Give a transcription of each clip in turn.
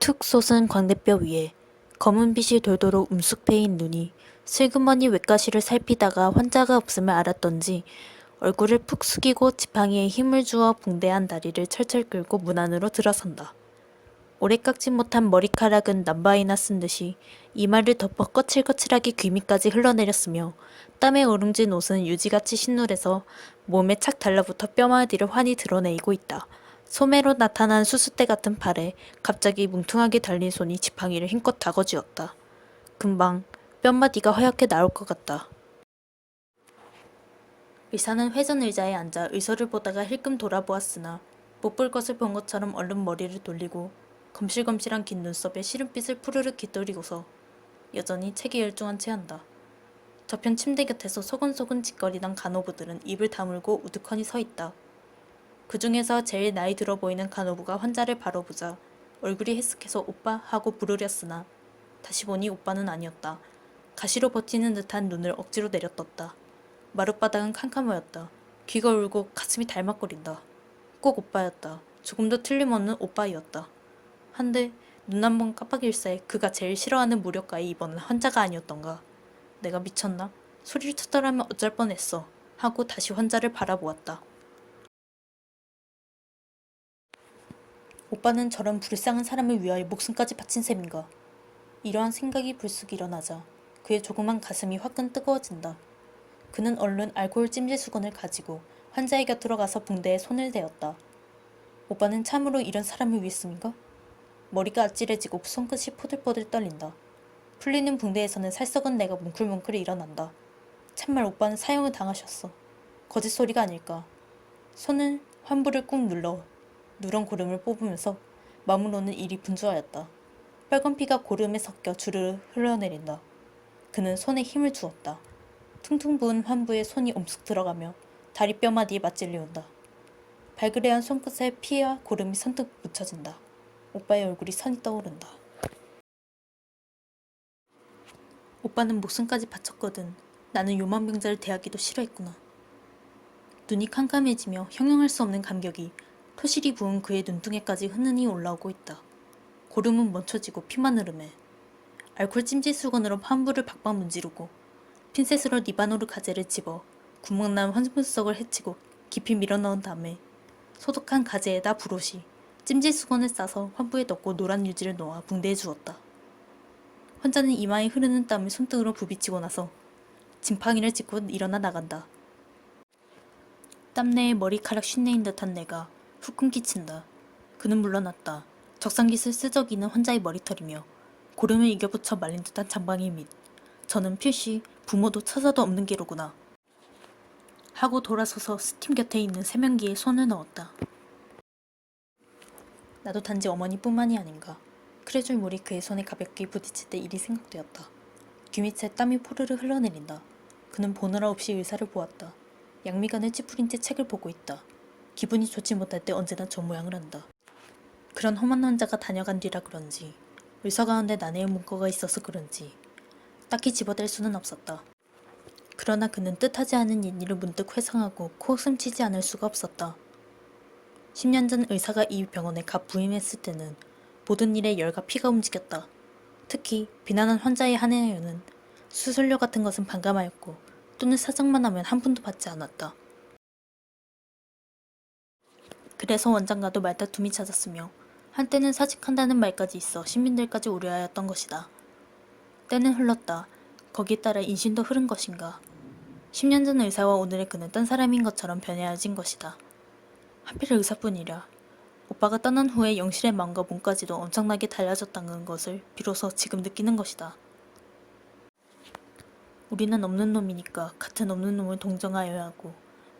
툭 솟은 광대뼈 위에 검은 빛이 돌도록 움쑥패인 눈이 슬그머니 외가시를 살피다가 환자가 없음을 알았던지 얼굴을 푹 숙이고 지팡이에 힘을 주어 붕대한 다리를 철철 끌고 문 안으로 들어선다. 오래 깎지 못한 머리카락은 남바이나 쓴 듯이 이마를 덮어 거칠거칠하게 귀 밑까지 흘러내렸으며 땀에 어룽진 옷은 유지같이 신눌해서 몸에 착 달라붙어 뼈마디를 환히 드러내고 있다. 소매로 나타난 수수대 같은 팔에 갑자기 뭉퉁하게 달린 손이 지팡이를 힘껏 다궈쥐었다. 금방 뼈마디가 허옇게 나올 것 같다. 의사는 회전 의자에 앉아 의서를 보다가 힐끔 돌아보았으나 못 볼 것을 본 것처럼 얼른 머리를 돌리고 검실검실한 긴 눈썹에 시름빛을 푸르륵 깃들이고서 여전히 책에 열중한 채 한다. 저편 침대 곁에서 소근소근 짓거리던 간호부들은 입을 다물고 우두커니 서 있다. 그 중에서 제일 나이 들어 보이는 간호부가 환자를 바라보자 얼굴이 해쓱해서 오빠 하고 부르렸으나 다시 보니 오빠는 아니었다. 가시로 버티는 듯한 눈을 억지로 내려떴다. 마룻바닥은 캄캄하였다. 귀가 울고 가슴이 달막거린다. 꼭 오빠였다. 조금도 틀림없는 오빠이었다. 한데 눈 한 번 깜빡일 새 그가 제일 싫어하는 무력가에 입원한 환자가 아니었던가. 내가 미쳤나? 소리를 쳐더라면 어쩔 뻔했어. 하고 다시 환자를 바라보았다. 오빠는 저런 불쌍한 사람을 위하여 목숨까지 바친 셈인가. 이러한 생각이 불쑥 일어나자 그의 조그만 가슴이 화끈 뜨거워진다. 그는 얼른 알코올 찜질 수건을 가지고 환자의 곁으로 가서 붕대에 손을 대었다. 오빠는 참으로 이런 사람을 위했습니까? 머리가 아찔해지고 손끝이 포들포들 떨린다. 풀리는 붕대에서는 살썩은 내가 뭉클뭉클 일어난다. 참말 오빠는 사형을 당하셨어. 거짓소리가 아닐까. 손은 환부를 꾹 눌러 누런 고름을 뽑으면서 마음으로는 일이 분주하였다. 빨간 피가 고름에 섞여 주르르 흘러내린다. 그는 손에 힘을 주었다. 퉁퉁 부은 환부의 손이 엄숙 들어가며 다리 뼈마디에 맞질려온다. 발그레한 손끝에 피와 고름이 선뜻 묻혀진다. 오빠의 얼굴이 선이 떠오른다. 오빠는 목숨까지 바쳤거든. 나는 요만병자를 대하기도 싫어했구나. 눈이 캄캄해지며 형용할 수 없는 감격이 토실이 부은 그의 눈등에까지 흐느니 올라오고 있다. 고름은 멈춰지고 피만 흐르매 알코올 찜질 수건으로 환부를 박박 문지르고 핀셋으로 니바노르 가재를 집어 구멍난 환분석을 헤치고 깊이 밀어넣은 다음에 소독한 가재에다 브로시, 찜질 수건을 싸서 환부에 넣고 노란 유지를 놓아 붕대에 주었다. 환자는 이마에 흐르는 땀을 손등으로 부비치고 나서 지팡이를 짚고 일어나 나간다. 땀내에 머리카락 쉰내인 듯한 내가 후끈 끼친다. 그는 물러났다. 적상깃을 쓰저기는 환자의 머리털이며 고름을 이겨붙여 말린 듯한 장방의 밑. 저는 필시 부모도 처자도 없는 게로구나. 하고 돌아서서 스팀 곁에 있는 세면기에 손을 넣었다. 나도 단지 어머니뿐만이 아닌가. 크레줄 물이 그의 손에 가볍게 부딪힐 때 일이 생각되었다. 귀 밑에 땀이 포르르 흘러내린다. 그는 보느라 없이 의사를 보았다. 양미간을 찌푸린 채 책을 보고 있다. 기분이 좋지 못할 때 언제나 저 모양을 한다. 그런 험한 환자가 다녀간 뒤라 그런지 의사 가운데 난해의 문과가 있어서 그런지 딱히 집어댈 수는 없었다. 그러나 그는 뜻하지 않은 옛일을 문득 회상하고 코웃음 치지 않을 수가 없었다. 10년 전 의사가 이 병원에 갓 부임했을 때는 모든 일에 열과 피가 움직였다. 특히 비난한 환자에 한해하여는 수술료 같은 것은 반감하였고 또는 사정만 하면 한 푼도 받지 않았다. 그래서 원장과도 말다툼이 잦았으며 한때는 사직한다는 말까지 있어 시민들까지 우려하였던 것이다. 때는 흘렀다. 거기에 따라 인신도 흐른 것인가. 10년 전 의사와 오늘의 그는 딴 사람인 것처럼 변해야진 것이다. 하필 의사뿐이라. 오빠가 떠난 후에 영실의 마음과 몸까지도 엄청나게 달라졌다는 것을 비로소 지금 느끼는 것이다. 우리는 없는 놈이니까 같은 없는 놈을 동정하여야 하고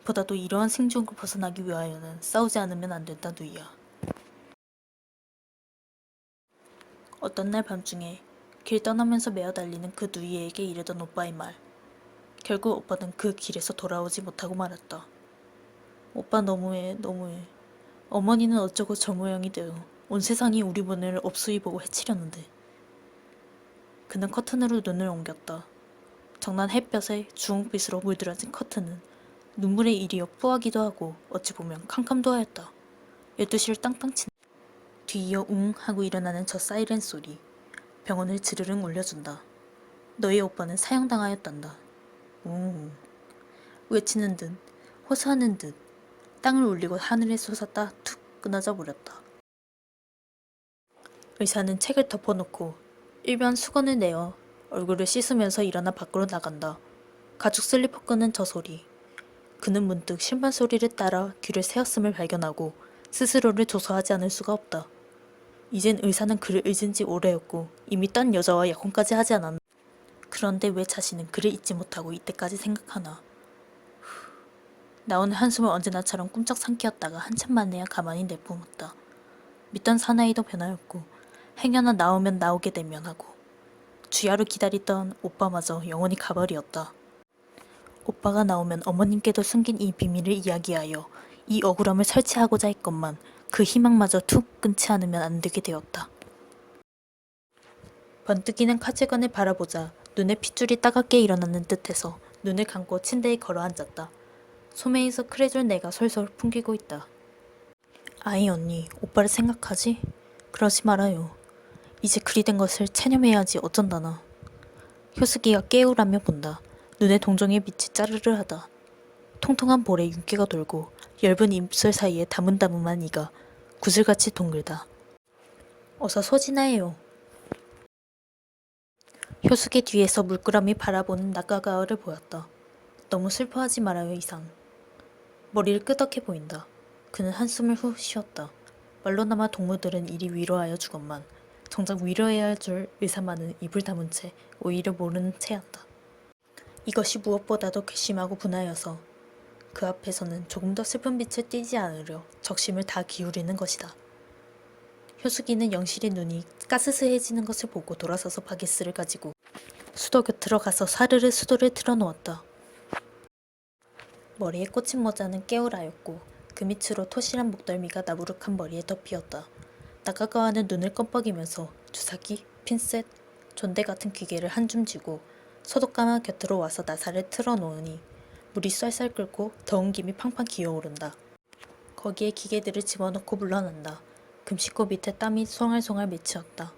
보다도 이러한 생존을 벗어나기 위하여는 싸우지 않으면 안 된다 누이야. 어떤 날 밤중에 길 떠나면서 메어 달리는 그 누이에게 이르던 오빠의 말. 결국 오빠는 그 길에서 돌아오지 못하고 말았다. 오빠 너무해 너무해. 어머니는 어쩌고 저 모양이 되어 온 세상이 우리 모네를 업수히 보고 해치려는데. 그는 커튼으로 눈을 옮겼다. 정난 햇볕에 주홍빛으로 물들어진 커튼은 눈물의 일이여 뿌하기도 하고 어찌 보면 캄캄도 하였다. 12시를 땅땅 친 뒤이어 웅 하고 일어나는 저 사이렌 소리. 병원을 지르릉 울려준다. 너희 오빠는 사형당하였단다. 웅. 외치는 듯 호소하는 듯 땅을 울리고 하늘에 솟았다 툭 끊어져 버렸다. 의사는 책을 덮어놓고 일변 수건을 내어 얼굴을 씻으면서 일어나 밖으로 나간다. 가죽 슬리퍼 끄는 저 소리. 그는 문득 심판 소리를 따라 귀를 세웠음을 발견하고 스스로를 조사하지 않을 수가 없다. 이젠 의사는 그를 잊은 지 오래였고 이미 딴 여자와 약혼까지 하지 않았나. 그런데 왜 자신은 그를 잊지 못하고 이때까지 생각하나. 나오는 한숨을 언제나처럼 꿈쩍 삼키었다가 한참 만에야 가만히 내뿜었다. 믿던 사나이도 변하였고 행여나 나오면 나오게 되면 하고 주야로 기다리던 오빠마저 영원히 가버리었다. 오빠가 나오면 어머님께도 숨긴 이 비밀을 이야기하여 이 억울함을 설치하고자 했건만 그 희망마저 툭 끊지 않으면 안 되게 되었다. 번뜩이는 카제관을 바라보자 눈에 핏줄이 따갑게 일어나는 듯해서 눈을 감고 침대에 걸어앉았다. 소매에서 크레졸 내가 솔솔 풍기고 있다. 아이 언니, 오빠를 생각하지? 그러지 말아요. 이제 그리 된 것을 체념해야지 어쩐다나. 효숙이가 깨우라며 본다. 눈에 동정의 빛이 짜르르하다. 통통한 볼에 윤기가 돌고 엷은 입술 사이에 다문다문한 이가 구슬같이 동글다. 어서 소진하예요. 효숙의 뒤에서 물끄러미 바라보는 낙가가을을 보였다. 너무 슬퍼하지 말아요 이상. 머리를 끄덕해 보인다. 그는 한숨을 후 쉬었다. 말로나마 동무들은 이리 위로하여 주건만 정작 위로해야 할 줄 의사만은 입을 다문 채 오히려 모르는 채였다. 이것이 무엇보다도 괘씸하고 분하여서 그 앞에서는 조금 더 슬픈 빛을 띠지 않으려 적심을 다 기울이는 것이다. 효숙이는 영실의 눈이 까스스해지는 것을 보고 돌아서서 바게스를 가지고 수도 곁으로 가서 사르르 수도를 틀어놓았다. 머리에 꽂힌 모자는 깨우라였고 그 밑으로 토실한 목덜미가 나부룩한 머리에 덮이었다. 나가가와는 눈을 껌뻑이면서 주사기, 핀셋, 존대 같은 기계를 한 줌 쥐고 소독가마 곁으로 와서 나사를 틀어놓으니 물이 쌀쌀 끓고 더운 김이 팡팡 기어오른다. 거기에 기계들을 집어넣고 물러난다. 금식고 밑에 땀이 송알송알 맺히었다.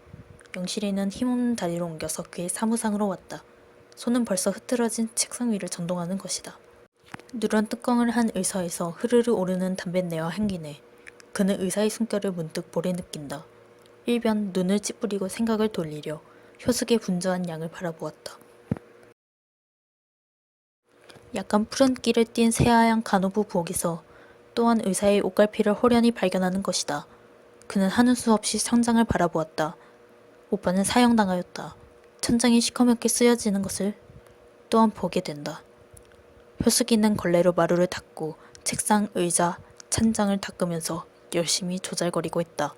영실이는 힘없는 다리로 옮겨서 그의 사무상으로 왔다. 손은 벌써 흐트러진 책상 위를 전동하는 것이다. 누런 뚜껑을 한 의서에서 흐르르 오르는 담뱃내와 향기네. 그는 의사의 숨결을 문득 볼에 느낀다. 일변 눈을 찌푸리고 생각을 돌리려 효숙의 분주한 양을 바라보았다. 약간 푸른 끼를 띤 새하얀 간호부 부엌에서 또한 의사의 옷갈피를 호련히 발견하는 것이다. 그는 하는 수 없이 천장을 바라보았다. 오빠는 사형당하였다. 천장이 시커멓게 쓰여지는 것을 또한 보게 된다. 효숙이는 걸레로 마루를 닦고 책상, 의자, 찬장을 닦으면서 열심히 조잘거리고 있다.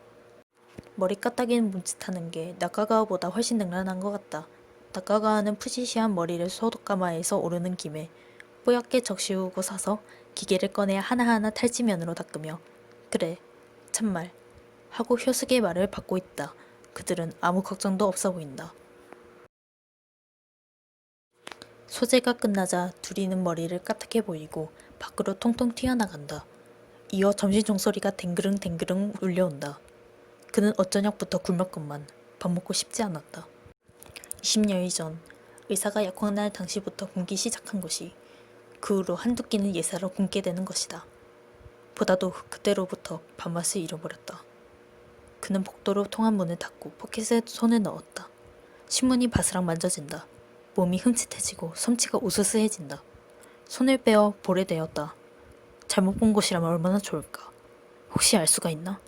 머리 까딱이는 뭉칫하는 게 낙가가와보다 훨씬 능란한 것 같다. 낙가가와는 푸시시한 머리를 소독가마에서 오르는 김에 뽀얗게 적시우고 사서 기계를 꺼내야 하나하나 탈지면으로 닦으며 그래, 참말 하고 효숙의 말을 받고 있다. 그들은 아무 걱정도 없어 보인다. 소재가 끝나자 둘이는 머리를 까딱해 보이고 밖으로 통통 튀어나간다. 이어 점심 종소리가 댕그릉 댕그릉 울려온다. 그는 어쩌녁부터 굶었건만 밥 먹고 싶지 않았다. 20여일 전 의사가 약혼할 당시부터 굶기 시작한 것이 그 후로 한두 끼는 예사로 굶게 되는 것이다. 보다도 그때로부터 밥맛을 잃어버렸다. 그는 복도로 통한 문을 닫고 포켓에 손을 넣었다. 신문이 바스락 만져진다. 몸이 흠칫해지고 솜치가 우스스해진다. 손을 빼어 볼에 대었다. 잘못 본 곳이라면 얼마나 좋을까. 혹시 알 수가 있나?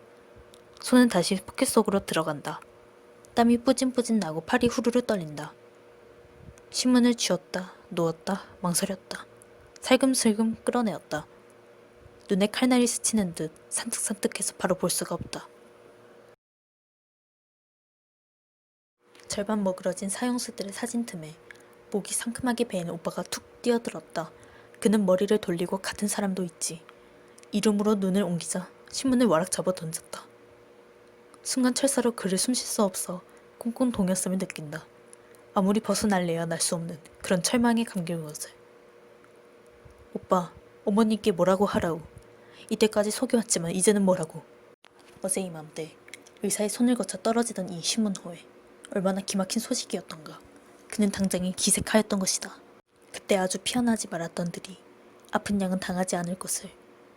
손은 다시 포켓 속으로 들어간다. 땀이 뿌진뿌진 나고 팔이 후루루 떨린다. 신문을 쥐었다, 놓았다, 망설였다. 살금살금 끌어내었다. 눈에 칼날이 스치는 듯 산뜻산뜻해서 바로 볼 수가 없다. 절반 머그러진 사형수들의 사진 틈에 목이 상큼하게 베인 오빠가 툭 뛰어들었다. 그는 머리를 돌리고 같은 사람도 있지. 이름으로 눈을 옮기자 신문을 와락 접어 던졌다. 순간 철사로 그를 숨쉴 수 없어 꽁꽁 동였음을 느낀다. 아무리 벗어날래야 날 수 없는 그런 철망에 감긴 것을. 오빠, 어머님께 뭐라고 하라우. 이때까지 속여왔지만 이제는 뭐라고. 어제 이맘때 의사의 손을 거쳐 떨어지던 이 신문호에 얼마나 기막힌 소식이었던가. 그는 당장에 기색하였던 것이다. 그때 아주 피어나지 말았던 들이 아픈 양은 당하지 않을 것을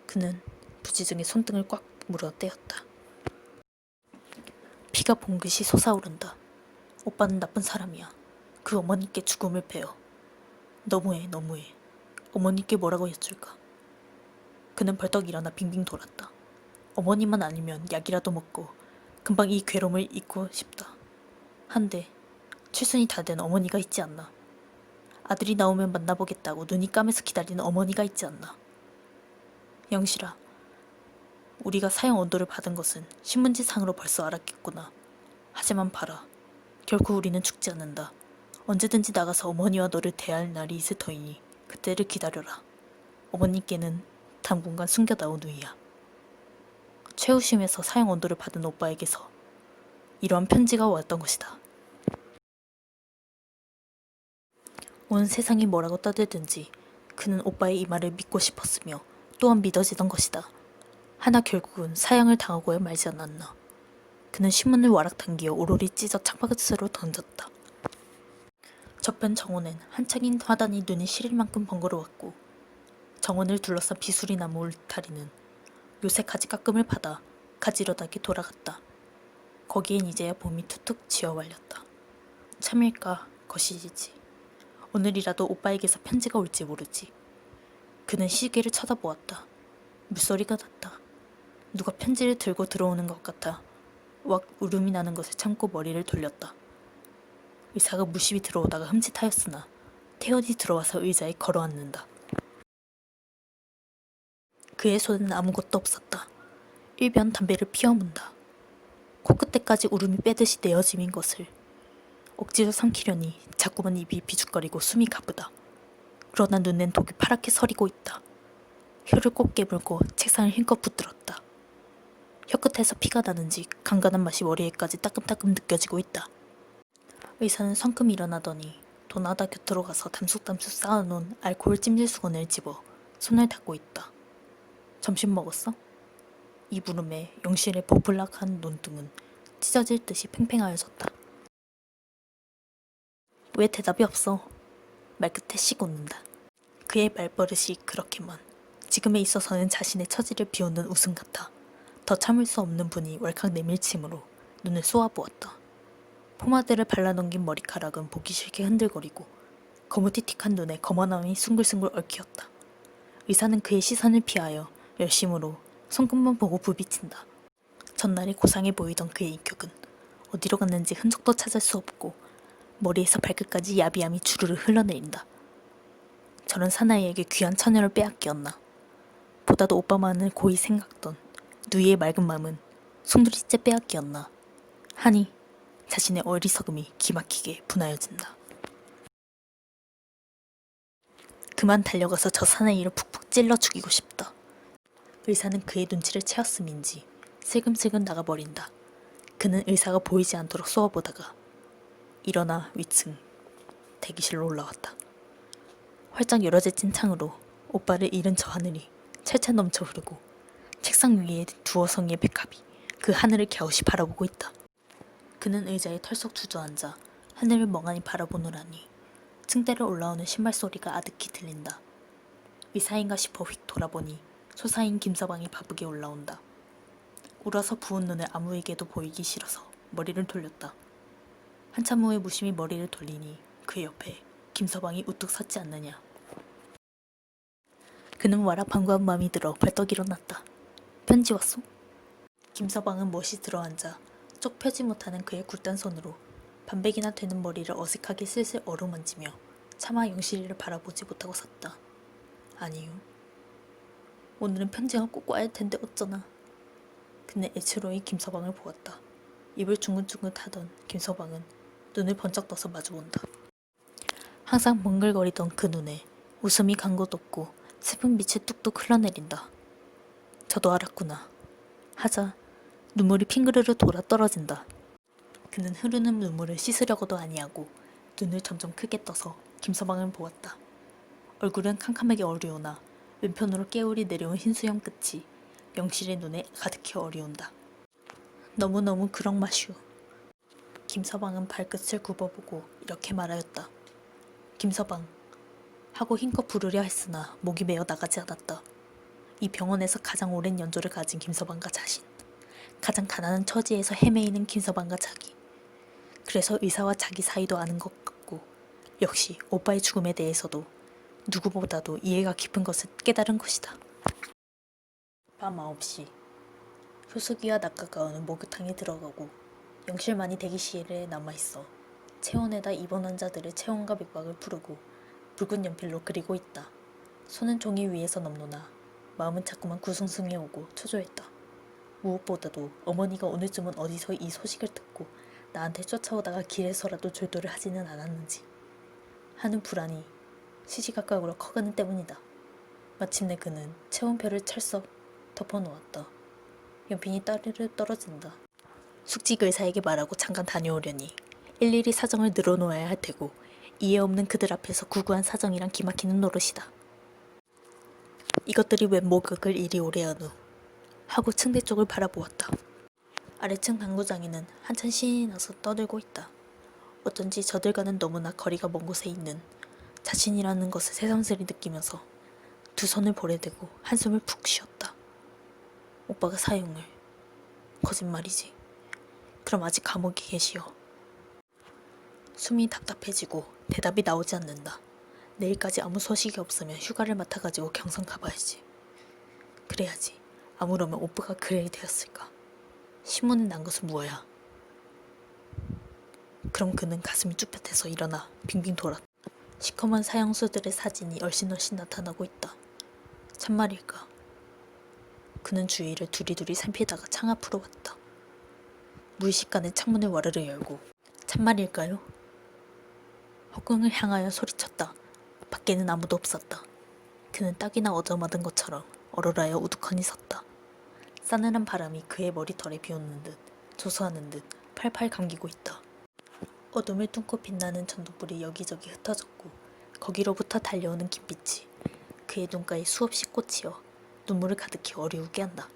그는 부지중에 손등을 꽉 물어 떼었다. 피가 봉긋이 솟아오른다. 오빠는 나쁜 사람이야. 그 어머니께 죽음을 배워. 너무해, 너무해. 어머니께 뭐라고 여쭐까. 그는 벌떡 일어나 빙빙 돌았다. 어머니만 아니면 약이라도 먹고 금방 이 괴로움을 잊고 싶다. 한데 칠순이 다 된 어머니가 있지 않나. 아들이 나오면 만나보겠다고 눈이 까매서 기다리는 어머니가 있지 않나. 영실아, 우리가 사형 언도를 받은 것은 신문지상으로 벌써 알았겠구나. 하지만 봐라. 결코 우리는 죽지 않는다. 언제든지 나가서 어머니와 너를 대할 날이 있을 터이니 그때를 기다려라. 어머니께는 당분간 숨겨다오 누이야. 최우심에서 사형 언도를 받은 오빠에게서 이러한 편지가 왔던 것이다. 온 세상이 뭐라고 떠들든지 그는 오빠의 이 말을 믿고 싶었으며 또한 믿어지던 것이다. 하나 결국은 사형을 당하고야 말지 않았나. 그는 신문을 와락 당기어 오로리 찢어 창밖으로 던졌다. 저편 정원엔 한창인 화단이 눈이 시릴 만큼 번거로웠고 정원을 둘러싼 비수리 나무 울타리는 요새 가지 깎음을 받아 가지런하게 돌아갔다. 거기엔 이제야 봄이 툭툭 지어왈렸다. 참일까 것이지. 오늘이라도 오빠에게서 편지가 올지 모르지. 그는 시계를 쳐다보았다. 물소리가 났다. 누가 편지를 들고 들어오는 것 같아 왁 울음이 나는 것을 참고 머리를 돌렸다. 의사가 무심히 들어오다가 흠칫하였으나 태연이 들어와서 의자에 걸어앉는다. 그의 손에는 아무것도 없었다. 일변 담배를 피워문다. 코끝에까지 울음이 빼듯이 내어짐인 것을 억지로 삼키려니 자꾸만 입이 비죽거리고 숨이 가쁘다. 그러나 눈엔 독이 파랗게 서리고 있다. 혀를 꼭 깨물고 책상을 힘껏 붙들었다. 혀끝에서 피가 나는지 간간한 맛이 머리에까지 따끔따끔 느껴지고 있다. 의사는 성큼 일어나더니 도나다 곁으로 가서 담쑥담쑥 쌓아놓은 알코올 찜질 수건을 집어 손을 닦고 있다. 점심 먹었어? 이 물음에 영실의 보풀락한 눈등은 찢어질 듯이 팽팽하여졌다. 왜 대답이 없어? 말끝에 씩 웃는다. 그의 말버릇이 그렇게만 지금에 있어서는 자신의 처지를 비웃는 웃음 같아 더 참을 수 없는 분이 왈칵 내밀침으로 눈을 쏘아보았다. 포마드를 발라넘긴 머리카락은 보기 싫게 흔들거리고 거무튀틱한 눈에 검어남이 숭글숭글 얽히었다. 의사는 그의 시선을 피하여 열심으로 손끝만 보고 부비친다. 전날에 고상해 보이던 그의 인격은 어디로 갔는지 흔적도 찾을 수 없고 머리에서 발끝까지 야비함이 주르르 흘러내린다. 저런 사나이에게 귀한 처녀를 빼앗기었나. 보다도 오빠만을 고이 생각던 누이의 맑은 마음은 송두리째 빼앗기었나 하니 자신의 어리석음이 기막히게 분하여진다. 그만 달려가서 저 사나이를 푹푹 찔러 죽이고 싶다. 의사는 그의 눈치를 채었음인지 슬금슬금 나가버린다. 그는 의사가 보이지 않도록 쏘아보다가 일어나 위층 대기실로 올라왔다. 활짝 열어제친 창으로 오빠를 잃은 저 하늘이 철철 넘쳐 흐르고 책상 위에 두어 성의 백합이 그 하늘을 갸웃이 바라보고 있다. 그는 의자에 털썩 주저앉아 하늘을 멍하니 바라보노라니 층대를 올라오는 신발 소리가 아득히 들린다. 의사인가 싶어 휙 돌아보니 소사인 김서방이 바쁘게 올라온다. 울어서 부은 눈을 아무에게도 보이기 싫어서 머리를 돌렸다. 한참 후에 무심히 머리를 돌리니 그 옆에 김서방이 우뚝 섰지 않느냐. 그는 와락 반가운 마음이 들어 벌떡 일어났다. 편지 왔소? 김서방은 멋이 들어앉아 쪽 펴지 못하는 그의 굵단 손으로 반백이나 되는 머리를 어색하게 슬슬 어루만지며 차마 영실이를 바라보지 못하고 섰다. 아니요. 오늘은 편지가 꼭 와야 할 텐데 어쩌나. 그는 애처로이 김서방을 보았다. 입을 중긋중긋하던 김서방은 눈을 번쩍 떠서 마주본다. 항상 멍글거리던 그 눈에 웃음이 간 곳 없고 슬픈 빛이 뚝뚝 흘러내린다. 저도 알았구나. 하자 눈물이 핑그르르 돌아 떨어진다. 그는 흐르는 눈물을 씻으려고도 아니하고 눈을 점점 크게 떠서 김서방을 보았다. 얼굴은 캄캄하게 어리우나 왼편으로 깨울이 내려온 흰수염 끝이 영실의 눈에 가득히 어리운다. 너무너무 그런 맛이오. 김서방은 발끝을 굽어보고 이렇게 말하였다. 김서방 하고 힘껏 부르려 했으나 목이 메어 나가지 않았다. 이 병원에서 가장 오랜 연조를 가진 김서방과 자신, 가장 가난한 처지에서 헤매이는 김서방과 자기. 그래서 의사와 자기 사이도 아는 것 같고 역시 오빠의 죽음에 대해서도 누구보다도 이해가 깊은 것을 깨달은 것이다. 밤 9시 효숙이와 낙가가오는 목욕탕에 들어가고 영실만이 대기실에 남아있어 체온에다 입원 환자들의 체온과 맥박을 푸르고 붉은 연필로 그리고 있다. 손은 종이 위에서 넘노나 마음은 자꾸만 구숭숭해 오고 초조했다. 무엇보다도 어머니가 오늘쯤은 어디서 이 소식을 듣고 나한테 쫓아오다가 길에서라도 졸도를 하지는 않았는지 하는 불안이 시시각각으로 커가는 때문이다. 마침내 그는 체온표를 찰썩 덮어놓았다. 연필이 따르르 떨어진다. 숙직 의사에게 말하고 잠깐 다녀오려니 일일이 사정을 늘어놓아야 할 테고 이해 없는 그들 앞에서 구구한 사정이란 기막히는 노릇이다. 이것들이 웬 목욕을 이리 오래 한 후 하고 층대 쪽을 바라보았다. 아래층 당구장에는 한참 신이 나서 떠들고 있다. 어쩐지 저들과는 너무나 거리가 먼 곳에 있는 자신이라는 것을 새삼스레 느끼면서 두 손을 볼에 대고 한숨을 푹 쉬었다. 오빠가 사형을. 거짓말이지. 그럼 아직 감옥에 계시오. 숨이 답답해지고 대답이 나오지 않는다. 내일까지 아무 소식이 없으면 휴가를 맡아가지고 경성 가봐야지. 그래야지. 아무러면 오빠가 그래야 되었을까. 신문에 난 것은 무엇이야. 그럼 그는 가슴이 쭈뼛해서 일어나 빙빙 돌았다. 시커먼 사형수들의 사진이 얼씬얼씬 나타나고 있다. 참말일까. 그는 주위를 두리두리 살피다가 창 앞으로 왔다. 무의식간에 창문을 와르르 열고 참말일까요? 허공을 향하여 소리쳤다. 밖에는 아무도 없었다. 그는 딱이나 얻어맞은 것처럼 얼얼하여 우두커니 섰다. 싸늘한 바람이 그의 머리털에 비오는 듯 조소하는 듯 팔팔 감기고 있다. 어둠을 뚫고 빛나는 전등불이 여기저기 흩어졌고 거기로부터 달려오는 김빛이 그의 눈가에 수없이 꽂히어 눈물을 가득히 어리우게 한다.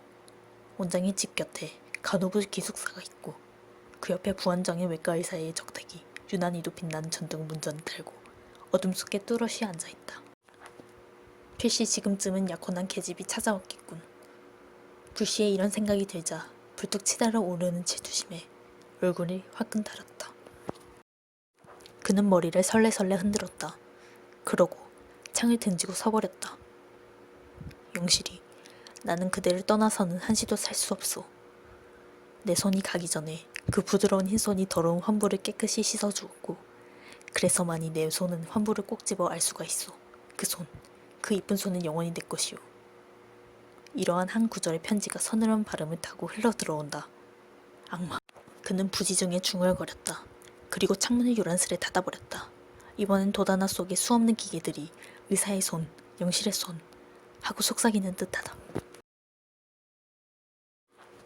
원장의 집 곁에 간호부 기숙사가 있고 그 옆에 부원장의 외과 의사의 적택이 유난히도 빛나는 전등 문전을 달고 어둠 속에 뚜렷이 앉아있다. 필시 지금쯤은 약혼한 계집이 찾아왔겠군. 불시에 이런 생각이 들자 불뚝 치달아 오르는 질투심에 얼굴이 화끈 달았다. 그는 머리를 설레설레 흔들었다. 그러고 창을 등지고 서버렸다. 영실이 나는 그대를 떠나서는 한시도 살 수 없소. 내 손이 가기 전에 그 부드러운 흰손이 더러운 환부를 깨끗이 씻어주었고 그래서만이 내 손은 환부를 꼭 집어 알 수가 있소. 그 손, 그 이쁜 손은 영원히 내 것이오. 이러한 한 구절의 편지가 서늘한 바람을 타고 흘러들어온다. 악마. 그는 부지중에 중얼거렸다. 그리고 창문을 요란스레 닫아버렸다. 이번엔 도다나 속에 수없는 기계들이 의사의 손, 영실의 손 하고 속삭이는 듯하다.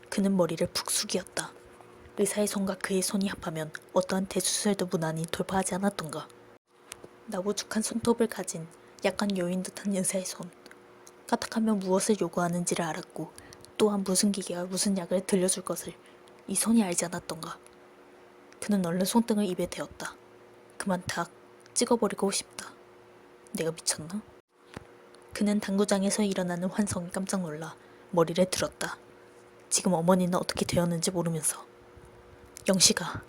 그는 머리를 푹 숙이었다. 의사의 손과 그의 손이 합하면 어떠한 대수술도 무난히 돌파하지 않았던가. 나부죽한 손톱을 가진 약간 여인 듯한 의사의 손. 까딱하면 무엇을 요구하는지를 알았고 또한 무슨 기계와 무슨 약을 들려줄 것을 이 손이 알지 않았던가. 그는 얼른 손등을 입에 대었다. 그만 탁 찍어버리고 싶다. 내가 미쳤나? 그는 당구장에서 일어나는 환성에 깜짝 놀라 머리를 들었다. 지금 어머니는 어떻게 되었는지 모르면서 영시가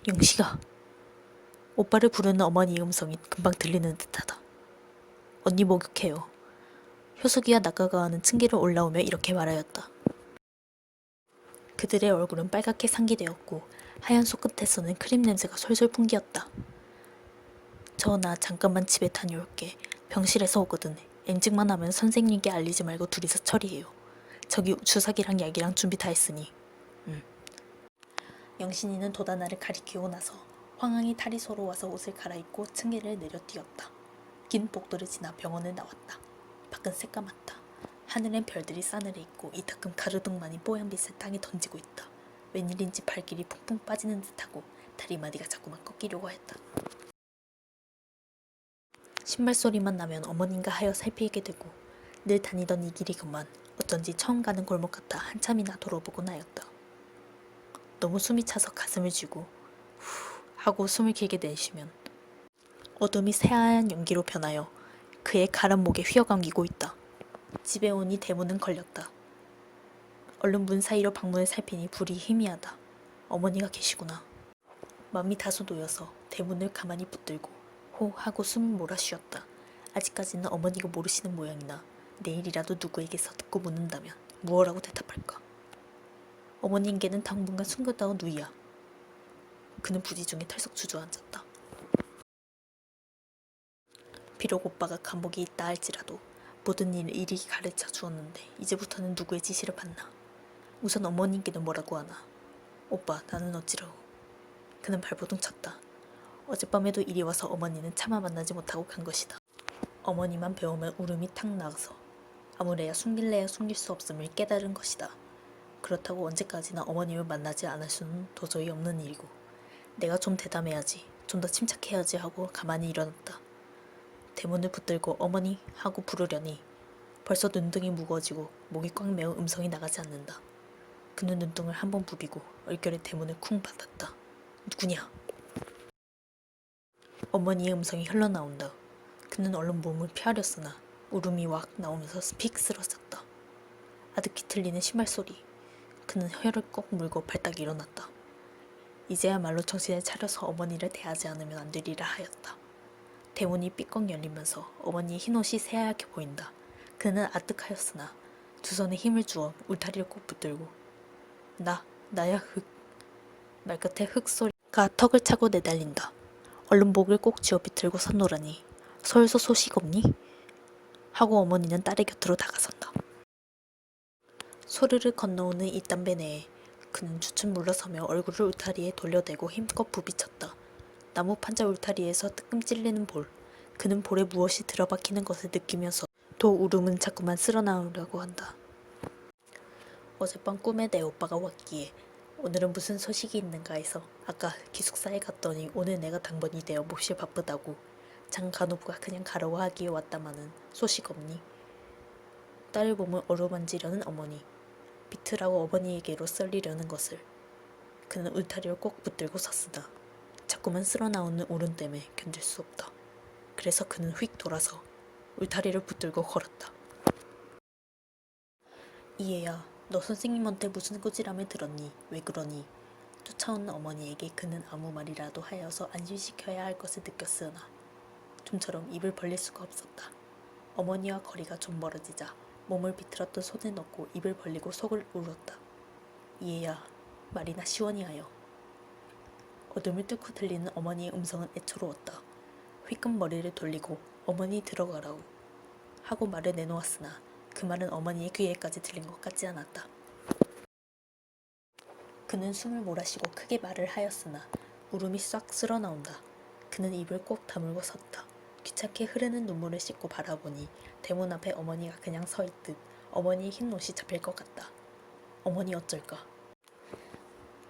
오빠를 부르는 어머니의 음성이 금방 들리는 듯하다. 언니 목욕해요. 효숙이와 낙가가와는 층계를 올라오며 이렇게 말하였다. 그들의 얼굴은 빨갛게 상기되었고 하얀 손끝에서는 크림 냄새가 솔솔 풍기었다. 저 나 잠깐만 집에 다녀올게. 병실에서 오거든. 엔직만 하면 선생님께 알리지 말고 둘이서 처리해요. 저기 주사기랑 약이랑 준비 다 했으니. 영신이는 도다나를 가리키고 나서 황황히 탈의소로 와서 옷을 갈아입고 층계를 내려 뛰었다. 긴 복도를 지나 병원을 나왔다. 밖은 새까맣다. 하늘엔 별들이 싸늘해 있고 이따금 가르등만이 뽀얀 빛을 땅에 던지고 있다. 웬일인지 발길이 풍풍 빠지는 듯하고 다리마디가 자꾸만 꺾이려고 했다. 신발 소리만 나면 어머님과 하여 살피게 되고 늘 다니던 이 길이 그만 어쩐지 처음 가는 골목 같아 한참이나 돌아보곤 하였다. 너무 숨이 차서 가슴을 쥐고 후 하고 숨을 길게 내쉬면 어둠이 새하얀 연기로 변하여 그의 가른 목에 휘어감기고 있다. 집에 오니 대문은 걸렸다. 얼른 문 사이로 방문을 살피니 불이 희미하다. 어머니가 계시구나. 마음이 다소 놓여서 대문을 가만히 붙들고 호 하고 숨을 몰아쉬었다. 아직까지는 어머니가 모르시는 모양이나 내일이라도 누구에게서 듣고 묻는다면 무엇라고 대답할까. 어머니에게는 당분간 숨겼다고 누이야. 그는 부지중에 털썩 주저앉았다. 비록 오빠가 감옥에 있다 할지라도 모든 일을 일이 가르쳐 주었는데 이제부터는 누구의 지시를 받나. 우선 어머니께는 뭐라고 하나. 오빠, 나는 어찌라고. 그는 발버둥 쳤다. 어젯밤에도 이리 와서 어머니는 차마 만나지 못하고 간 것이다. 어머니만 배우면 울음이 탁 나서 아무래야 숨길래야 숨길 수 없음을 깨달은 것이다. 그렇다고 언제까지나 어머님을 만나지 않을 수는 도저히 없는 일이고 내가 좀 대담해야지, 좀 더 침착해야지 하고 가만히 일어났다. 대문을 붙들고 어머니 하고 부르려니 벌써 눈등이 무거워지고 목이 꽉 메어 음성이 나가지 않는다. 그는 눈등을 한번 부비고 얼결에 대문을 쿵 닫았다. 누구냐? 어머니의 음성이 흘러나온다. 그는 얼른 몸을 피하렸으나 울음이 왁 나오면서 스픽 쓰러졌다. 아득히 틀리는 신발 소리. 그는 혀를 꼭 물고 발딱 일어났다. 이제야말로 정신을 차려서 어머니를 대하지 않으면 안 되리라 하였다. 대문이 삐걱 열리면서 어머니의 흰옷이 새하얗게 보인다. 그는 아득하였으나 두 손에 힘을 주어 울타리를 꼭 붙들고 나야 흙. 말끝에 흙 소리가 턱을 차고 내달린다. 얼른 목을 꼭 쥐어 비틀고 섰노라니 서울서 소식 없니? 하고 어머니는 딸의 곁으로 다가선다. 소르르 건너오는 이 담배 내에 그는 주춤 물러서며 얼굴을 울타리에 돌려대고 힘껏 부비쳤다. 나무 판자 울타리에서 뜨끔 찔리는 볼. 그는 볼에 무엇이 들어박히는 것을 느끼면서 또 울음은 자꾸만 쓸어나오려고 한다. 어젯밤 꿈에 내 오빠가 왔기에 오늘은 무슨 소식이 있는가 해서 아까 기숙사에 갔더니 오늘 내가 당번이 되어 몹시 바쁘다고 장 간호부가 그냥 가라고 하기에 왔다마는 소식 없니? 딸의 몸을 어루만지려는 어머니. 비틀하고 어머니에게로 썰리려는 것을. 그는 울타리를 꼭 붙들고 섰으나 자꾸만 쓸어나오는 울음 때문에 견딜 수 없다. 그래서 그는 휙 돌아서 울타리를 붙들고 걸었다. 이해야, 너 선생님한테 무슨 꾸지람을 들었니? 왜 그러니? 쫓아오는 어머니에게 그는 아무 말이라도 하여서 안심시켜야 할 것을 느꼈으나 좀처럼 입을 벌릴 수가 없었다. 어머니와 거리가 좀 멀어지자 몸을 비틀었던 손을 넣고 입을 벌리고 속을 울었다. 이해야, 말이나 시원히 하여. 어둠을 뚫고 들리는 어머니의 음성은 애처로웠다. 휘끈 머리를 돌리고 어머니 들어가라고 하고 말을 내놓았으나 그 말은 어머니의 귀에까지 들린 것 같지 않았다. 그는 숨을 몰아쉬고 크게 말을 하였으나 울음이 싹 쓸어나온다. 그는 입을 꼭 다물고 섰다. 귀찮게 흐르는 눈물을 씻고 바라보니 대문 앞에 어머니가 그냥 서 있듯 어머니의 흰 옷이 잡힐 것 같다. 어머니 어쩔까?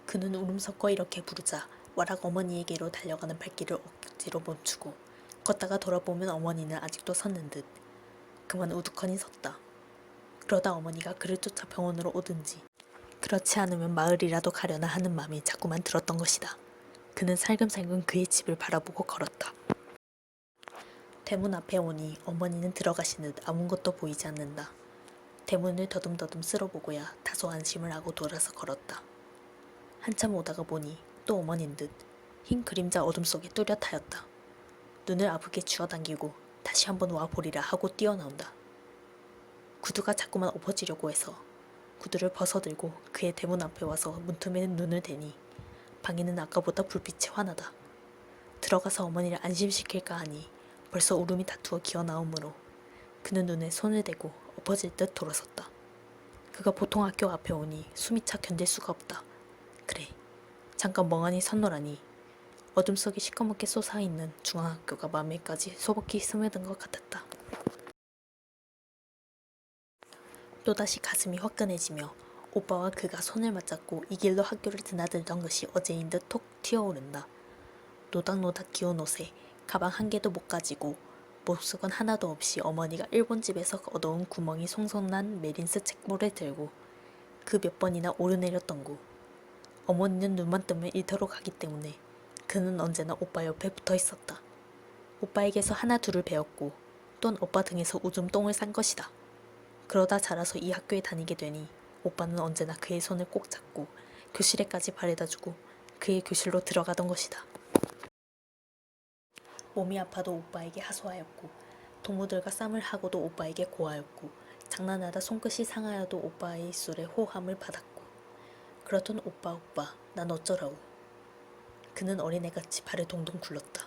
그는 울음 섞어 이렇게 부르자 와락 어머니에게로 달려가는 발길을 억지로 멈추고 걷다가 돌아보면 어머니는 아직도 섰는 듯 그만 우두커니 섰다. 그러다 어머니가 그를 쫓아 병원으로 오든지 그렇지 않으면 마을이라도 가려나 하는 마음이 자꾸만 들었던 것이다. 그는 살금살금 그의 집을 바라보고 걸었다. 대문 앞에 오니 어머니는 들어가신 듯 아무것도 보이지 않는다. 대문을 더듬더듬 쓸어보고야 다소 안심을 하고 돌아서 걸었다. 한참 오다가 보니 또 어머니인 듯 흰 그림자 어둠 속에 뚜렷하였다. 눈을 아프게 쥐어당기고 다시 한번 와보리라 하고 뛰어나온다. 구두가 자꾸만 엎어지려고 해서 구두를 벗어들고 그의 대문 앞에 와서 문틈에 눈을 대니 방에는 아까보다 불빛이 환하다. 들어가서 어머니를 안심시킬까 하니 벌써 울음이 다투어 기어나오므로 그는 눈에 손을 대고 엎어질 듯 돌아섰다. 그가 보통 학교 앞에 오니 숨이 차 견딜 수가 없다. 그래, 잠깐 멍하니 섰노라니 어둠 속에 시커멓게 솟아있는 중앙학교가 마음에까지 소복히 스며든 것 같았다. 또다시 가슴이 화끈해지며 오빠와 그가 손을 맞잡고 이 길로 학교를 드나들던 것이 어제인 듯 톡 튀어오른다. 노닥노닥 기운 옷에 가방 한 개도 못 가지고 목수건 하나도 없이 어머니가 일본집에서 얻어온 구멍이 송송난 메린스 책볼을 들고 그 몇 번이나 오르내렸던 구 어머니는 눈만 뜨면 일터로 가기 때문에 그는 언제나 오빠 옆에 붙어 있었다. 오빠에게서 하나 둘을 배웠고 또한 오빠 등에서 오줌 똥을 싼 것이다. 그러다 자라서 이 학교에 다니게 되니 오빠는 언제나 그의 손을 꼭 잡고 교실에까지 바래다주고 그의 교실로 들어가던 것이다. 몸이 아파도 오빠에게 하소하였고 동무들과 쌈을 하고도 오빠에게 고하였고 장난하다 손끝이 상하여도 오빠의 입술에 호함을 받았고 그렇던 오빠 난 어쩌라우. 그는 어린애같이 발을 동동 굴렀다.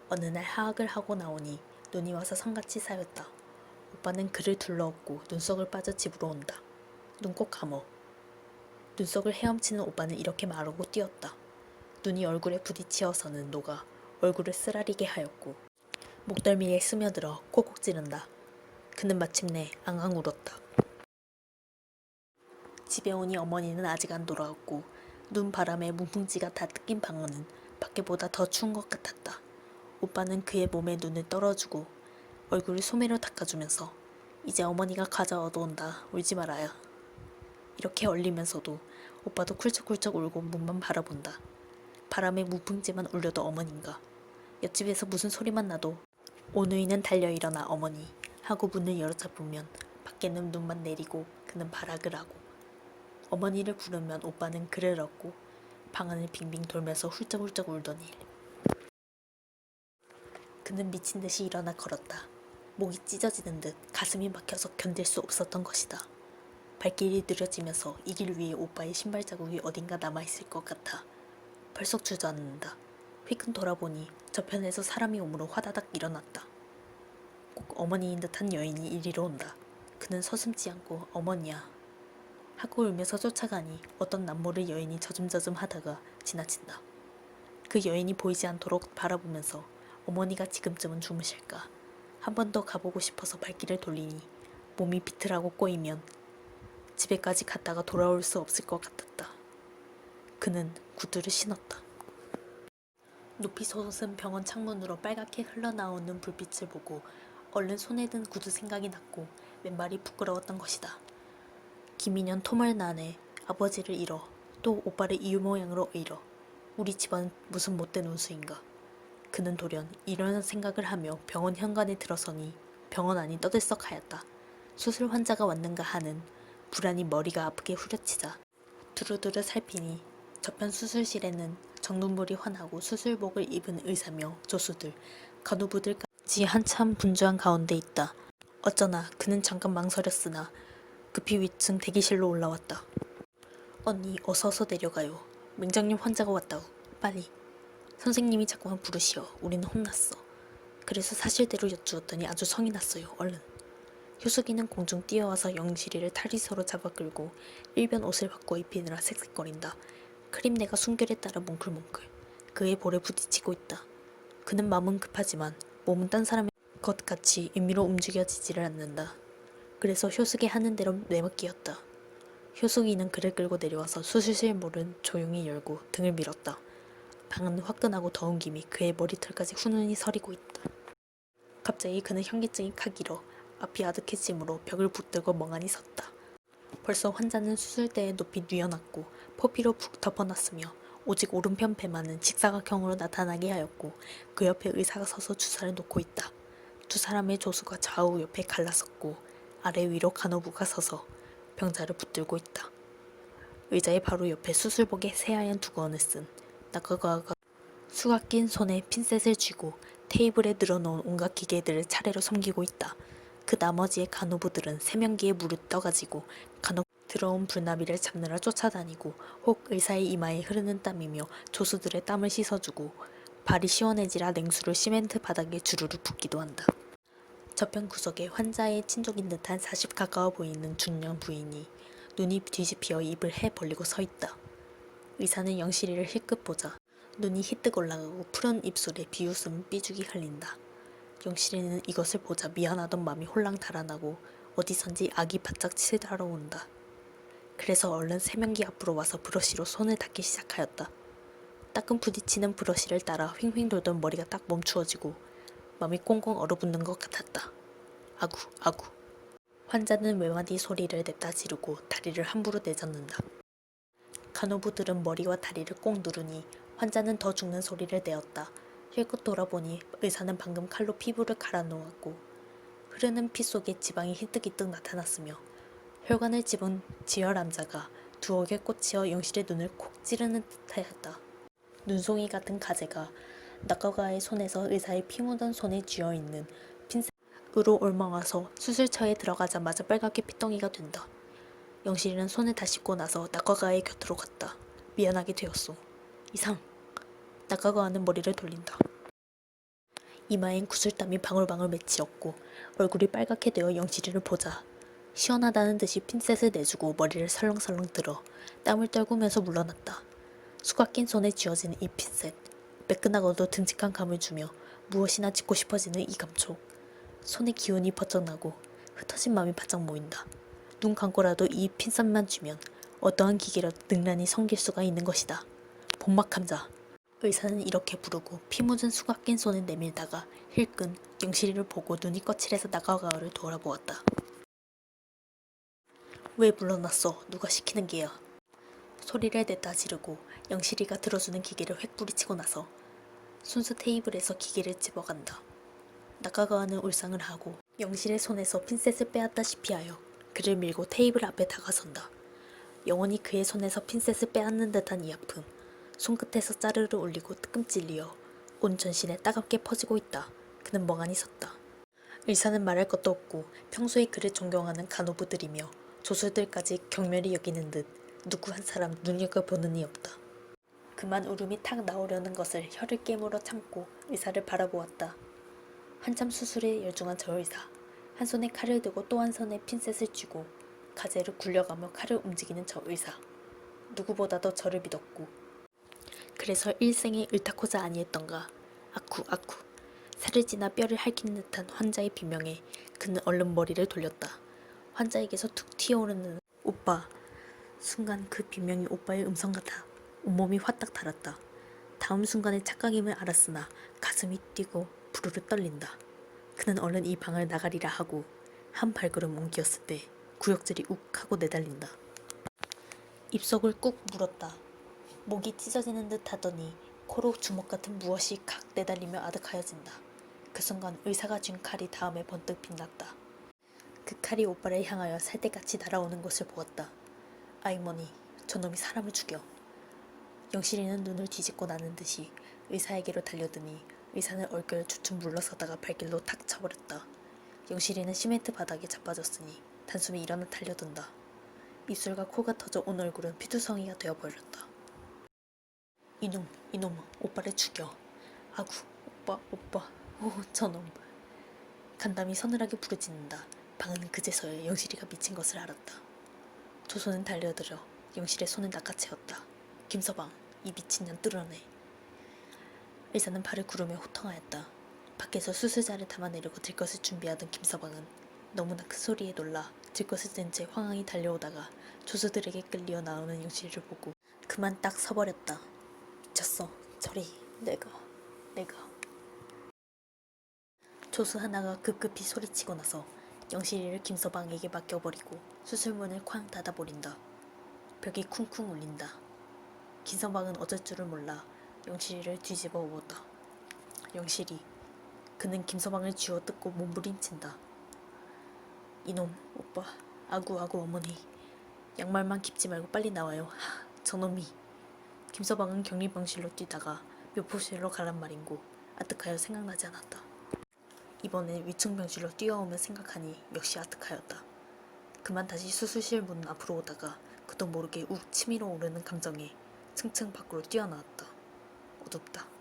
어느 날 하악을 하고 나오니 눈이 와서 성같이 쌓였다. 오빠는 그를 둘러엎고 눈속을 빠져 집으로 온다. 눈 꼭 감어. 눈속을 헤엄치는 오빠는 이렇게 말하고 뛰었다. 눈이 얼굴에 부딪히어서는 녹아 얼굴을 쓰라리게 하였고 목덜미에 스며들어 콕콕 찌른다. 그는 마침내 앙앙 울었다. 집에 오니 어머니는 아직 안 돌아왔고 눈 바람에 문풍지가 다 뜯긴 방언은 밖에보다 더 추운 것 같았다. 오빠는 그의 몸에 눈을 떨어주고 얼굴을 소매로 닦아주면서 이제 어머니가 과자 얻어온다. 울지 말아요. 이렇게 얼리면서도 오빠도 쿨쩍쿨쩍 울고 문만 바라본다. 바람에 문풍지만 울려도 어머니인가. 옆집에서 무슨 소리만 나도 오누이는 달려 일어나 어머니 하고 문을 열어잡으면 밖에는 눈만 내리고 그는 발악을 하고 어머니를 부르면 오빠는 그를 얻고 방안을 빙빙 돌면서 훌쩍훌쩍 울더니 그는 미친 듯이 일어나 걸었다. 목이 찢어지는 듯 가슴이 막혀서 견딜 수 없었던 것이다. 발길이 느려지면서 이 길 위에 오빠의 신발 자국이 어딘가 남아있을 것 같아 벌썩 주저앉는다. 휘근 돌아보니 저편에서 사람이 오므로 화다닥 일어났다. 꼭 어머니인 듯한 여인이 이리로 온다. 그는 서슴지 않고 어머니야 하고 울면서 쫓아가니 어떤 남모를 여인이 저즘저즘 하다가 지나친다. 그 여인이 보이지 않도록 바라보면서 어머니가 지금쯤은 주무실까 한 번 더 가보고 싶어서 발길을 돌리니 몸이 비틀하고 꼬이면 집에까지 갔다가 돌아올 수 없을 것 같았다. 그는 구두를 신었다. 높이 솟은 병원 창문으로 빨갛게 흘러나오는 불빛을 보고 얼른 손에 든 구두 생각이 났고 맨발이 부끄러웠던 것이다. 김인현 토멀난에 아버지를 잃어 또 오빠를 이유 모양으로 잃어 우리 집안은 무슨 못된 운수인가. 그는 돌연 이런 생각을 하며 병원 현관에 들어서니 병원 안이 떠들썩하였다. 수술 환자가 왔는가 하는 불안이 머리가 아프게 후려치자 두루두루 살피니 저편 수술실에는 정눈물이 환하고 수술복을 입은 의사며 조수들, 간호부들까지 한참 분주한 가운데 있다. 어쩌나 그는 잠깐 망설였으나 급히 위층 대기실로 올라왔다. 언니 어서 내려가요. 맹장님 환자가 왔다우. 빨리. 선생님이 자꾸만 부르시어. 우리는 혼났어. 그래서 사실대로 여쭈었더니 아주 성이 났어요. 얼른. 효숙이는 공중 뛰어와서 영실이를 탈의서로 잡아 끌고 일변 옷을 바꿔 입히느라 색색거린다. 크림내가 순결에 따라 뭉클뭉클. 그의 볼에 부딪히고 있다. 그는 마음은 급하지만 몸은 딴 사람의 것 같이 임의로 움직여지지를 않는다. 그래서 효숙이 하는 대로 내맡기었다. 효숙이는 그를 끌고 내려와서 수술실 문을 조용히 열고 등을 밀었다. 방은 화끈하고 더운 김이 그의 머리털까지 훈훈히 서리고 있다. 갑자기 그는 현기증이 칵 일어 앞이 아득해지므로 벽을 붙들고 멍하니 섰다. 벌써 환자는 수술대에 높이 뉘어놨고 포피로 푹 덮어놨으며 오직 오른편 배만은 직사각형으로 나타나게 하였고 그 옆에 의사가 서서 주사를 놓고 있다. 두 사람의 조수가 좌우 옆에 갈라섰고 아래 위로 간호부가 서서 병자를 붙들고 있다. 의자의 바로 옆에 수술복에 새하얀 두건을 쓴 낙과가 수가 낀 손에 핀셋을 쥐고 테이블에 늘어놓은 온갖 기계들을 차례로 섬기고 있다. 그 나머지의 간호부들은 세면기에 물을 떠가지고 간혹 들어온 불나비를 잡느라 쫓아다니고 혹 의사의 이마에 흐르는 땀이며 조수들의 땀을 씻어주고 발이 시원해지라 냉수를 시멘트 바닥에 주르르 붓기도 한다. 저편 구석에 환자의 친족인 듯한 40 가까워 보이는 중년 부인이 눈이 뒤집혀 입을 해 벌리고 서 있다. 의사는 영실이를 힐끗 보자 눈이 희뜩 올라가고 푸른 입술에 비웃음 삐죽이 흘린다. 영실이는 이것을 보자 미안하던 마음이 홀랑 달아나고 어디선지 악이 바짝 치달아 온다. 그래서 얼른 세면기 앞으로 와서 브러쉬로 손을 닦기 시작하였다. 따끔 부딪히는 브러쉬를 따라 휑휑 돌던 머리가 딱 멈추어지고 마음이 꽁꽁 얼어붙는 것 같았다. 아구 아구. 환자는 외마디 소리를 냅다 지르고 다리를 함부로 내젓는다. 간호부들은 머리와 다리를 꼭 누르니 환자는 더 죽는 소리를 내었다. 힐끗 돌아보니 의사는 방금 칼로 피부를 갈아 놓았고 흐르는 피 속에 지방이 흰뜩흰뜩 나타났으며 혈관을 집은 지혈 암자가 두억에 꽂혀 영실의 눈을 콕 찌르는 듯하였다. 눈송이 같은 가재가 낙과가의 손에서 의사의 피 묻은 손에 쥐어있는 핀셋으로 옮아와서 수술처에 들어가자마자 빨갛게 피덩이가 된다. 영실이는 손을 다 씻고 나서 낙과가의 곁으로 갔다. 미안하게 되었소. 이상. 낙과가는 머리를 돌린다. 이마엔 구슬땀이 방울방울 맺히었고 얼굴이 빨갛게 되어 영실이를 보자 시원하다는 듯이 핀셋을 내주고 머리를 설렁설렁 들어 땀을 떨구면서 물러났다. 수가 낀 손에 쥐어진 이 핀셋, 매끈하고도 듬직한 감을 주며 무엇이나 짓고 싶어지는 이 감촉. 손에 기운이 번쩍 나고 흩어진 마음이 바짝 모인다. 눈 감고라도 이 핀셋만 쥐면 어떠한 기계라도 능란히 섬길 수가 있는 것이다. 본막함자. 의사는 이렇게 부르고 피 묻은 수가 낀 손을 내밀다가 힐끈 영실이를 보고 눈이 거칠해서 낙과가를 돌아보았다. 왜 물러났어? 누가 시키는 게야? 소리를 냈다 지르고 영실이가 들어주는 기계를 획 뿌리치고 나서 순수 테이블에서 기계를 집어간다. 낙과가는 울상을 하고 영실의 손에서 핀셋을 빼앗다시피 하여 그를 밀고 테이블 앞에 다가선다. 영원히 그의 손에서 핀셋을 빼앗는 듯한 이 아픔. 손끝에서 짜르르 울리고 뜨끔 찔리어 온 전신에 따갑게 퍼지고 있다. 그는 멍하니 섰다. 의사는 말할 것도 없고 평소에 그를 존경하는 간호부들이며 조술들까지 경멸히 여기는 듯 누구 한 사람 눈여겨보는 이 없다. 그만 울음이 탁 나오려는 것을 혀를 깨물어 참고 의사를 바라보았다. 한참 수술에 열중한 저 의사. 한 손에 칼을 들고 또 한 손에 핀셋을 쥐고 가재를 굴려가며 칼을 움직이는 저 의사. 누구보다도 저를 믿었고 그래서 일생에 옳다코자 아니했던가. 아쿠 아쿠. 살을 지나 뼈를 핥히는 듯한 환자의 비명에 그는 얼른 머리를 돌렸다. 환자에게서 툭 튀어오르는 오빠. 순간 그 비명이 오빠의 음성 같아 온몸이 화딱 달았다. 다음 순간에 착각임을 알았으나 가슴이 뛰고 부르르 떨린다. 그는 얼른 이 방을 나가리라 하고 한 발걸음 옮겼을 때 구역질이 욱 하고 내달린다. 입속을 꾹 물었다. 목이 찢어지는 듯 하더니 코로 주먹 같은 무엇이 칵 내달리며 아득하여진다. 그 순간 의사가 쥔 칼이 다음에 번뜩 빛났다. 그 칼이 오빠를 향하여 살대같이 날아오는 것을 보았다. 아이머니, 저놈이 사람을 죽여. 영실이는 눈을 뒤집고 나는 듯이 의사에게로 달려드니 의사는 얼결 주춤 물러서다가 발길로 탁 쳐버렸다. 영실이는 시멘트 바닥에 자빠졌으니 단숨에 일어나 달려든다. 입술과 코가 터져 온 얼굴은 피투성이가 되어버렸다. 이놈, 오빠를 죽여. 아구, 오빠, 오, 저놈. 간담이 서늘하게 부르짖는다. 방은 그제서야 영실이가 미친 것을 알았다. 조선은 달려들어 영실의 손을 낚아채었다. 김서방, 이 미친년 뚫어내. 의사는 발을 구르며 호통하였다. 밖에서 수술자를 담아내려고 들것을 준비하던 김서방은 너무나 큰 소리에 놀라 들것을 든 채 황황히 달려오다가 조수들에게 끌려 나오는 영실이를 보고 그만 딱 서버렸다. 미쳤어. 저리 내가. 조수 하나가 급급히 소리치고 나서 영실이를 김서방에게 맡겨버리고 수술문을 쾅 닫아버린다. 벽이 쿵쿵 울린다. 김서방은 어쩔 줄을 몰라 영실이를 뒤집어 엎었다. 영실이. 그는 김서방을 쥐어뜯고 몸부림친다. 이놈, 오빠, 아구 어머니. 양말만 깁지 말고 빨리 나와요. 하, 저놈이. 김서방은 격리병실로 뛰다가 묘포실로 가란 말인고 아득하여 생각나지 않았다. 이번엔 위층병실로 뛰어오며 생각하니 역시 아득하였다. 그만 다시 수술실 문 앞으로 오다가 그도 모르게 욱 치밀어 오르는 감정에 층층 밖으로 뛰어나왔다. 어둡다.